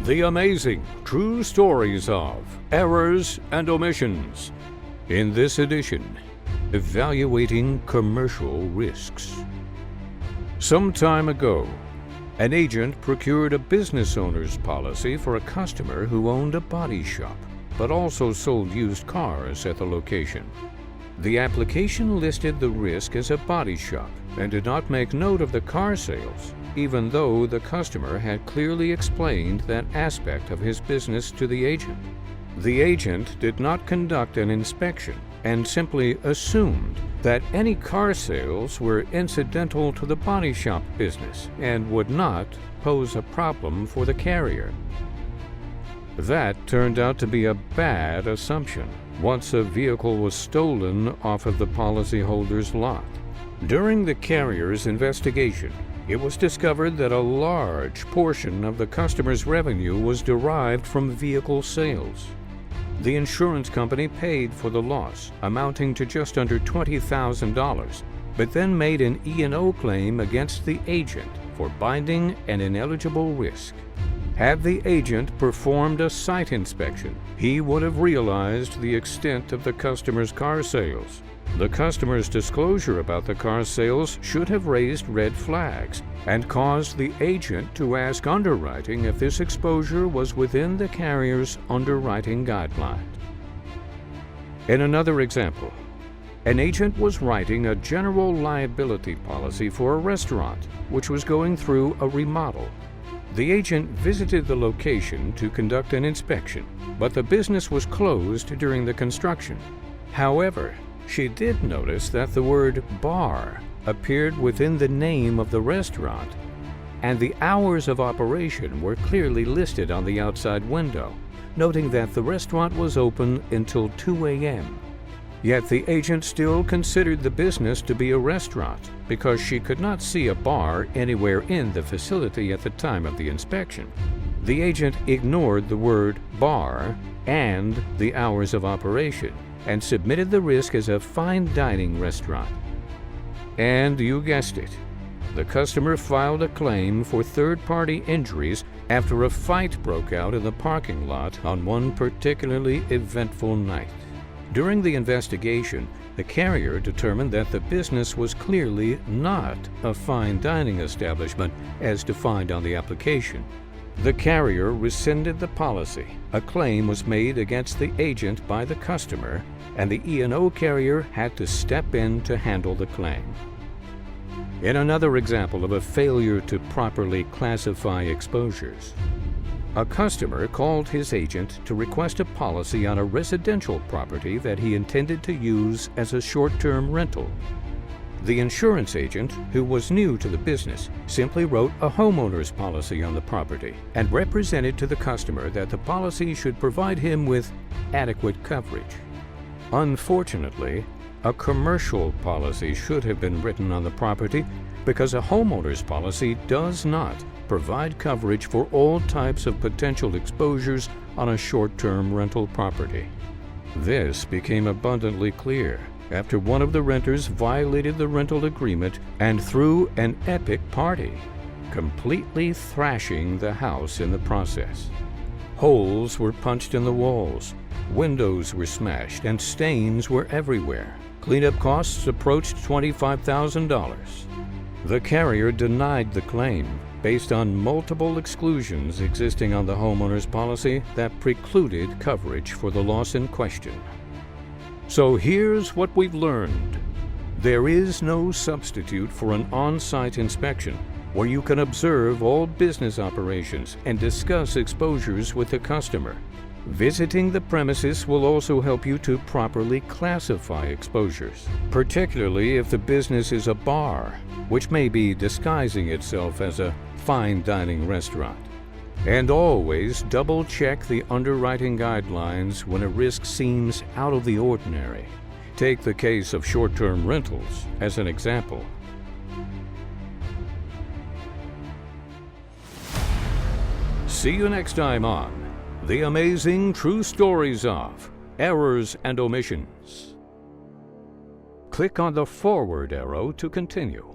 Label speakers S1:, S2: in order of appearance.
S1: The amazing true stories of errors and omissions. In this edition, evaluating commercial risks. Some time ago, an agent procured a business owner's policy for a customer who owned a body shop, but also sold used cars at the location. The application listed the risk as a body shop and did not make note of the car sales, even though the customer had clearly explained that aspect of his business to the agent. The agent did not conduct an inspection and simply assumed that any car sales were incidental to the body shop business and would not pose a problem for the carrier. That turned out to be a bad assumption once a vehicle was stolen off of the policyholder's lot. During the carrier's investigation, it was discovered that a large portion of the customer's revenue was derived from vehicle sales. The insurance company paid for the loss, amounting to just under $20,000, but then made an E&O claim against the agent for binding an ineligible risk. Had the agent performed a site inspection, he would have realized the extent of the customer's car sales. The customer's disclosure about the car sales should have raised red flags and caused the agent to ask underwriting if this exposure was within the carrier's underwriting guidelines. In another example, an agent was writing a general liability policy for a restaurant which was going through a remodel. The agent visited the location to conduct an inspection, but the business was closed during the construction. However, she did notice that the word bar appeared within the name of the restaurant, and the hours of operation were clearly listed on the outside window, noting that the restaurant was open until 2 a.m. Yet the agent still considered the business to be a restaurant because she could not see a bar anywhere in the facility at the time of the inspection. The agent ignored the word bar and the hours of operation and submitted the risk as a fine dining restaurant. And you guessed it, the customer filed a claim for third-party injuries after a fight broke out in the parking lot on one particularly eventful night. During the investigation, the carrier determined that the business was clearly not a fine dining establishment as defined on the application. The carrier rescinded the policy. A claim was made against the agent by the customer, and the E&O carrier had to step in to handle the claim. In another example of a failure to properly classify exposures, a customer called his agent to request a policy on a residential property that he intended to use as a short-term rental. The insurance agent, who was new to the business, simply wrote a homeowner's policy on the property and represented to the customer that the policy should provide him with adequate coverage. Unfortunately, a commercial policy should have been written on the property because a homeowner's policy does not provide coverage for all types of potential exposures on a short-term rental property. This became abundantly clear after one of the renters violated the rental agreement and threw an epic party, completely thrashing the house in the process. Holes were punched in the walls, windows were smashed, and stains were everywhere. Cleanup costs approached $25,000. The carrier denied the claim based on multiple exclusions existing on the homeowner's policy that precluded coverage for the loss in question. So here's what we've learned. There is no substitute for an on-site inspection where you can observe all business operations and discuss exposures with the customer. Visiting the premises will also help you to properly classify exposures, particularly if the business is a bar, which may be disguising itself as a fine dining restaurant. And always double-check the underwriting guidelines when a risk seems out of the ordinary. Take the case of short-term rentals as an example. See you next time on The Amazing True Stories of Errors and Omissions. Click on the forward arrow to continue.